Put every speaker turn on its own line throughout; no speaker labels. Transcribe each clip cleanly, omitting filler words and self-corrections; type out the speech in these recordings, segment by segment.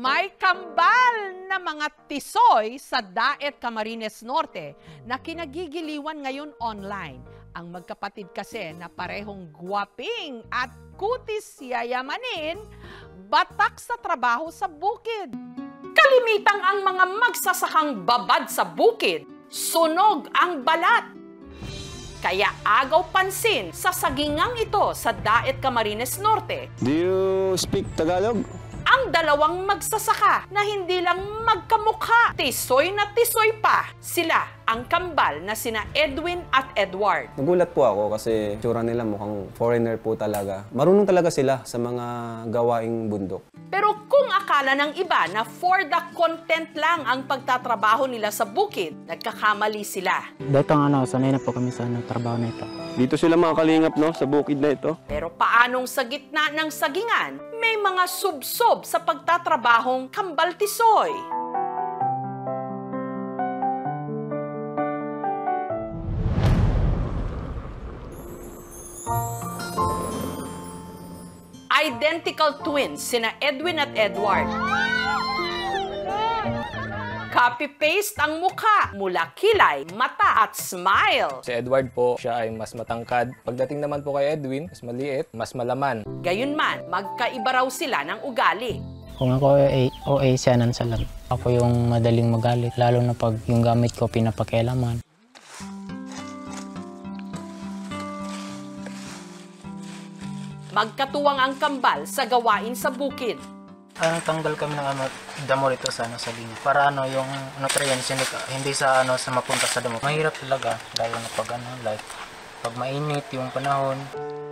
May kambal na mga tisoy sa Daet, Camarines Norte na kinagigiliwan ngayon online. Ang magkapatid kasi na parehong guwaping at kutis yayamanin, batak sa trabaho sa bukid. Kalimitang ang mga magsasakang babad sa bukid, sunog ang balat. Kaya agaw pansin sa sagingang ito sa Daet, Camarines Norte.
Do you speak Tagalog?
Ang dalawang magsasaka na hindi lang magkamukha, tisoy na tisoy pa. Sila ang kambal na sina Edwin at Edward.
Nagulat po ako kasi tsura nila mukhang foreigner po talaga. Marunong talaga sila sa mga gawaing bundok.
Pero kung akala ng iba na for the content lang ang pagtatrabaho nila sa bukid, nagkakamali sila.
Dito sanay na po kami sa trabaho na ito.
Dito sila mga kalingap sa bukid na ito.
Pero paanong sa gitna ng sagingan, may mga subsob sa pagtatrabahong kambal tisoy. Identical twins sina Edwin at Edward. Copy-paste ang mukha mula kilay, mata at smile.
Si Edward po, siya ay mas matangkad. Pagdating naman po kay Edwin, mas maliit, mas malaman.
Gayunman, magkaiba raw sila ng ugali.
Kung ako OA siya nansalan. Ako yung madaling magalit, lalo na pag yung gamit ko pinapakialaman.
Magkatuwang ang kambal sa gawain sa bukid.
Tanggal kami ng damo rito sa linya. Para yung nutrients hindi sa sa mapunta sa damo. Mahirap talaga lalo na pag mainit yung panahon.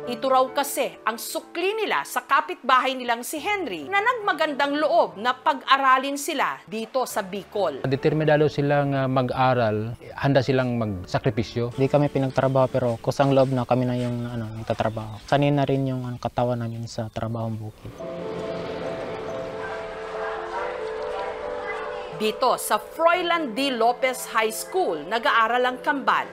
Ito raw kasi ang sukli nila sa kapitbahay nilang si Henry na nagmagandang loob na pag-aralin sila dito sa Bicol.
Determinado silang mag-aral, handa silang magsakripisyo.
Hindi kami pinagtrabaho pero kusang loob na kami na yung nagtatrabaho. Sanay na rin yung katawan namin sa trabahong bukid.
Dito sa Froilan D. Lopez High School, nag-aaral ang kambal.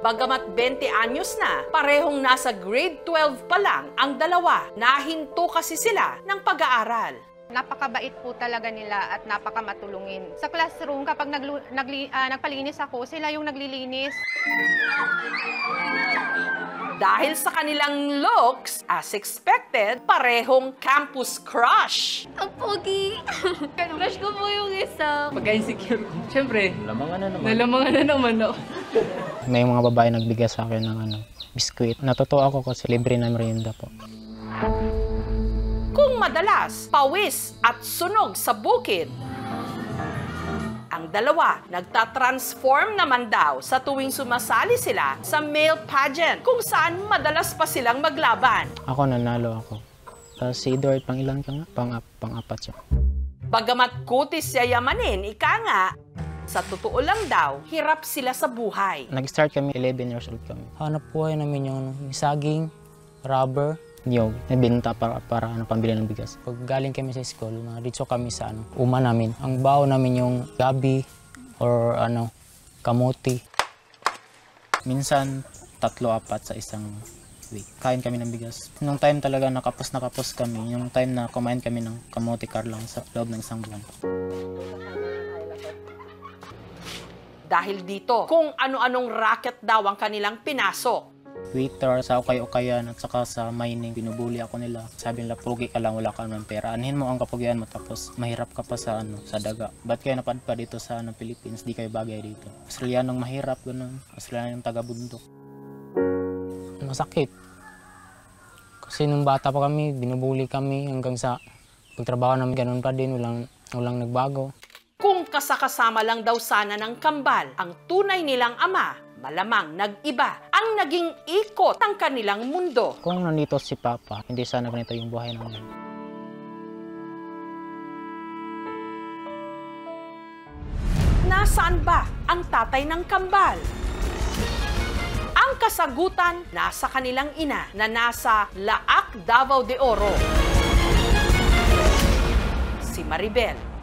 Bagamat 20 anyos na, parehong nasa grade 12 pa lang ang dalawa. Nahinto kasi sila ng pag-aaral.
Napakabait po talaga nila at napakamatulungin. Sa classroom, kapag nagpalinis ako, sila yung naglilinis.
Dahil sa kanilang looks, as expected, parehong campus crush.
Ang pogi! Crush ko po yung isa. Pagka-insecure ko. Siyempre, nalamangan na naman ako.
May mga babae nagbigay sa akin ng biskuit. Natutuwa ako kasi libre na merienda po.
Kung madalas, pawis at sunog sa bukid, ang dalawa nagtatransform naman daw sa tuwing sumasali sila sa male pageant kung saan madalas pa silang maglaban.
Ako nanalo ako. Tapos si Edward pang ilan ka nga? Pang-apat siya.
Bagamat kutis yayamanin, ika nga, sa totoo lang daw, hirap sila sa buhay.
Nag-start kami, 11 years old kami. Hanap buhay namin yung saging, rubber, niyog. Nabinta para pambili ng bigas. Pag galing kami sa school, dito kami sa uma namin. Ang baon namin yung gabi or kamuti. Minsan, 3-4 sa isang week. Kain kami ng bigas. Nung time talaga nakapos kami. Yung time na kumain kami ng kamuti karlang sa loob ng isang buwan.
Dahil dito, kung ano-anong racket daw ang kanilang pinasok.
Waiter, sa ukay-ukayan at saka sa mining, binubuli ako nila. Sabi nila, pugi ka lang, wala ka naman pera. Anhin mo ang kapugian mo tapos mahirap ka pa sa daga. Ba't kayo napadpa dito sa Philippines? Di kayo bagay dito. Australianong mahirap, ganun. Australianong taga-bundok. Masakit. Kasi nung bata pa kami, binubuli kami hanggang sa pagtrabaho namin ganun pa din, walang nagbago.
Kung kasakasama lang daw sana ng kambal ang tunay nilang ama, malamang nag-iba ang naging ikot ng kanilang mundo.
Kung nandito si Papa, hindi sana ganito yung buhay namin.
Nasaan ba ang tatay ng kambal? Ang kasagutan nasa kanilang ina na nasa Laak, Davao de Oro. Si Maribel.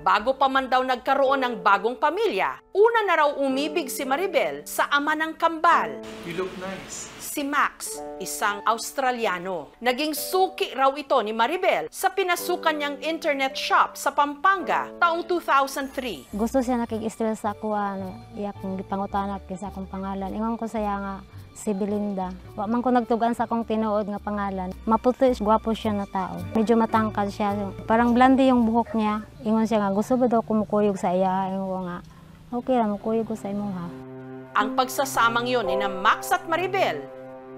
Bago pa man daw nagkaroon ng bagong pamilya, una na raw umibig si Maribel sa ama ng kambal.
You look nice.
si Max, isang Australiano. Naging suki raw ito ni Maribel sa pinasukan niyang internet shop sa Pampanga taong 2003.
Gusto siya nakikistil sa ako, iya kong gipangutanap sa akong pangalan. Ingon ko saya nga, si Belinda. Wa man ko nagtugan sa akong tinuod nga pangalan. Maputi, gwapo siya na tao. Medyo matangkad siya. Parang blondie yung buhok niya. Ingon siya nga, gusto ba daw kumukuyog sa iya? Ingon ko nga, okay lang, mukuyog ko sa imo ha.
Ang pagsasamang yun ni na Max at Maribel,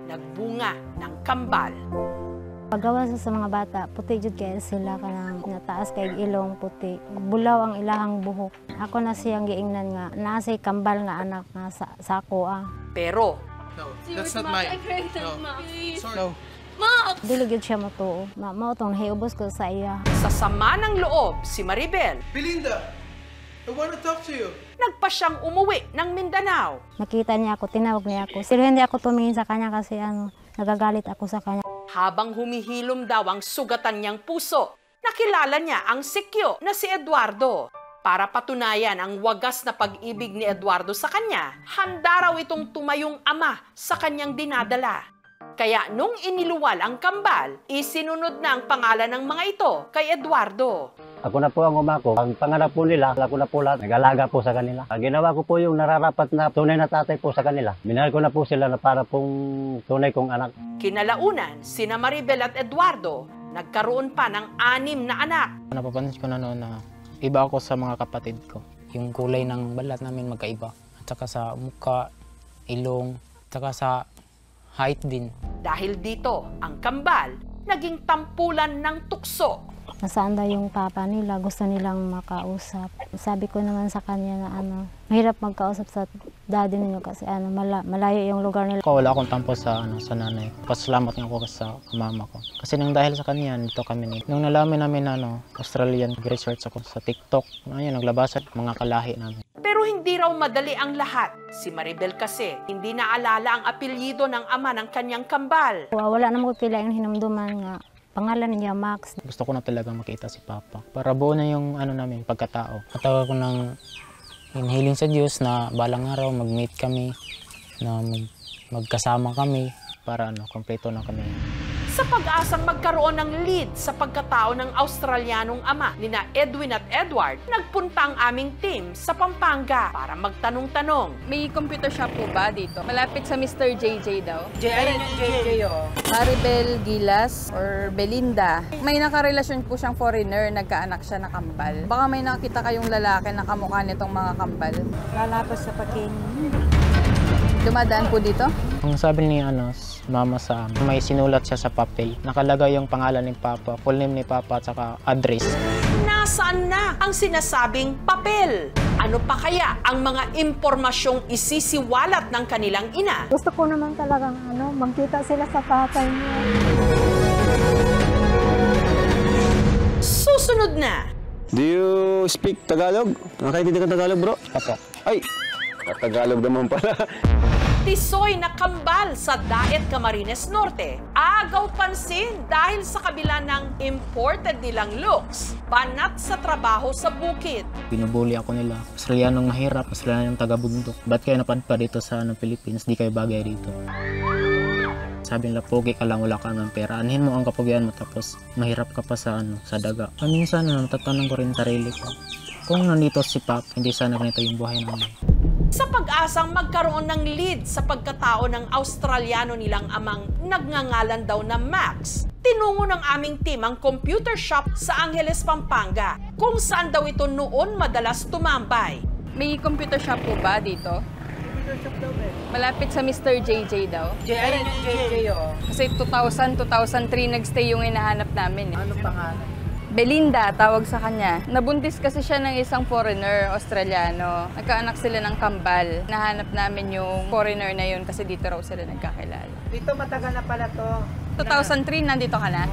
nagbunga ng kambal.
Paggawa sa mga bata, puti jud kay sila kanang nataas kay ilong puti. Bulaw ang ilahang buhok. Ako na siyang giingnan nga, naasay kambal nga anak nga sa ako
Pero,
No, that's not mine. No. Sorry. No.
dili gyud siya matuo. Mao tong hiubos ko sa iya.
sa sama ng loob, si Maribel,
Belinda, I want to talk to you.
nagpa siyang umuwi ng Mindanao.
Nakita niya ako, tinawag niya ako. Pero hindi ako tumingin sa kanya kasi nagagalit ako sa kanya.
Habang humihilom daw ang sugatan niyang puso, nakilala niya ang sikyo na si Eduardo. Para patunayan ang wagas na pag-ibig ni Eduardo sa kanya, handa raw itong tumayong ama sa kanyang dinadala. Kaya nung iniluwal ang kambal, isinunod na ang pangalan ng mga ito kay Eduardo.
Ako na po ang umako. Ang pangarap po nila, ako na po lahat. Nag-alaga po sa kanila. Ginawa ko po yung nararapat na tunay na tatay po sa kanila. Minahal ko na po sila na para pong tunay kong anak.
Kinalaunan, sina Maribel at Eduardo nagkaroon pa ng 6 na anak.
Napapansin ko na noon na iba ako sa mga kapatid ko. Yung kulay ng balat namin magkaiba. At saka sa mukha, ilong, at saka sa height din.
Dahil dito, ang kambal naging tampulan ng tukso.
Nasaan daw yung papa nila, gusto nilang makausap. Sabi ko naman sa kanya na mahirap magkausap sa daddy ninyo kasi malayo yung lugar nila.
Wala akong tampo sa nanay. Pasalamat nga ako sa mama ko. Kasi nang dahil sa kanya, dito kami nung nalaman namin Australian research ako sa TikTok. Ayun, naglabasan mga kalahi namin.
Pero hindi raw madali ang lahat. Si Maribel kasi hindi naalala ang apelyido ng ama ng kanyang kambal.
Wala na magpila yung hinumduman nga. Pangalan niya Max.
Gusto ko na talaga makita si Papa. Para buo na yung namin, pagkatao. At ako nang hinihiling sa Diyos na balang araw mag-meet kami, na magkasama kami para kompleto na kami.
Sa pag-asang magkaroon ng lead sa pagkatao ng Australianong ama nina Edwin at Edward, nagpunta ang aming team sa Pampanga para magtanong-tanong.
May computer shop po ba dito? Malapit sa Mr. JJ daw.
JJ,
Maribel Gilas or Belinda. May nakarelasyon po siyang foreigner, nagkaanak siya na kambal. Baka may nakita kayong lalaki na kamukha nitong mga kambal.
Lalapos sa paking.
Dumadaan po dito?
Ang sabi ni mama sa amin, may sinulat siya sa papel. Nakalagay yung pangalan ni Papa, full name ni Papa at saka address.
Nasaan na ang sinasabing papel? Ano pa kaya ang mga impormasyong isisiwalat ng kanilang ina?
Gusto ko naman talagang magkita sila sa tatay niya.
Susunod na!
Do you speak Tagalog? Nakakaintindi ka Tagalog, bro?
Apo.
Ay, Tagalog naman pala.
Tisoy na kambal sa Daet, Camarines Norte. Agaw pansin dahil sa kabila ng imported nilang looks, banat sa trabaho sa bukid.
Binubuli ako nila. Australianong mahirap, Australianong taga-bundok. Ba't kayo napadpa dito sa Philippines? Di kayo bagay dito. Sabi nila, pogi ka lang, wala ka ng pera. Anhin mo ang kapugian mo tapos mahirap ka pa sa daga. Minsan, natatanong ko rin sarili ko. Kung nandito si Pap, hindi sana ganito yung buhay namin.
Sa pag-asang magkaroon ng lead sa pagkatao ng Australiano nilang amang nagngangalan daw na Max, tinungo ng aming team ang computer shop sa Angeles, Pampanga, kung saan daw ito noon madalas tumambay.
May computer shop po ba dito? Computer shop daw malapit sa Mr. JJ daw.
JJ,
Kasi 2000-2003 nagstay yung hinahanap namin.
Ano pangalan?
Belinda, tawag sa kanya. Nabuntis kasi siya ng isang foreigner, Australiano. Nagkaanak sila ng kambal. Nahanap namin yung foreigner na yun kasi dito raw sila nagkakilala.
Dito matagal na pala to.
2003, nandito ka na?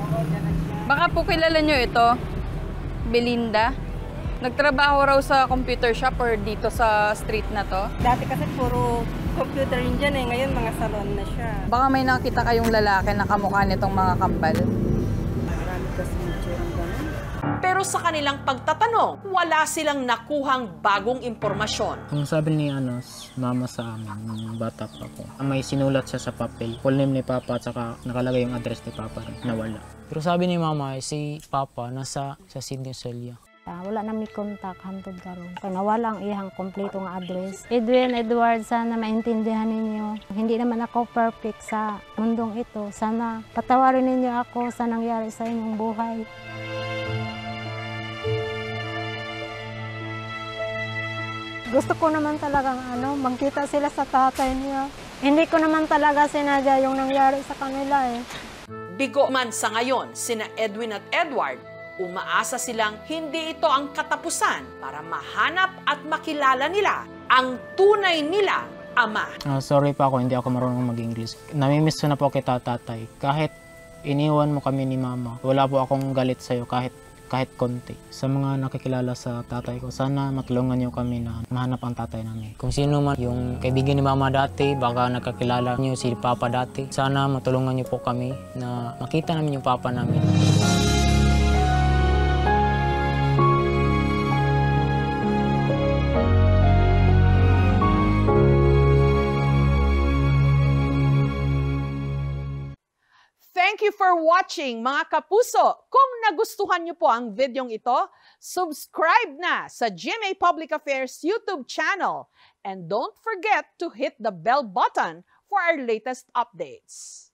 Baka po kilala nyo ito, Belinda. Nagtrabaho raw sa computer shop or dito sa street na to.
Dati kasi puro computer rin dyan eh. Ngayon mga salon na siya.
Baka may nakita kayong lalaki na kamukha nitong mga kambal.
Marami kasi yung ganun.
Pero sa kanilang pagtatanong, wala silang nakuhang bagong impormasyon.
Ang sabi ni mama sa amin, nung bata pa ako, may sinulat siya sa papel, full name ni Papa at saka nakalagay yung address ni Papa rin, nawala. Pero sabi ni Mama, si Papa nasa sa Sydney, Australia.
Wala na may contact hantod karon. Kaya nawala ang iyang kompleto nga address. Edward, sana maintindihan ninyo. Hindi naman ako perfect sa mundong ito. Sana patawarin ninyo ako sa nangyari sa inyong buhay. Gusto ko naman talagang magkita sila sa tatay niya. Hindi ko naman talaga sinadya yung nangyari sa kanila eh.
Bigo man sa ngayon, sina Edwin at Edward, umaasa silang hindi ito ang katapusan para mahanap at makilala nila ang tunay nila ama.
Sorry pa ako, hindi ako marunong mag-English. Namimiss ko na po kita, tatay. Kahit iniwan mo kami ni Mama, wala po akong galit sa'yo kahit konti. Sa mga nakikilala sa tatay ko, sana matulungan niyo kami na mahanap ang tatay namin. Kung sino man yung kaibigan ni Mama dati, baka nakakilala niyo si Papa dati, sana matulungan niyo po kami na makita namin yung Papa namin.
Thank you for watching, mga kapuso. Kung nagustuhan niyo po ang videong ito, subscribe na sa GMA Public Affairs YouTube channel. And don't forget to hit the bell button for our latest updates.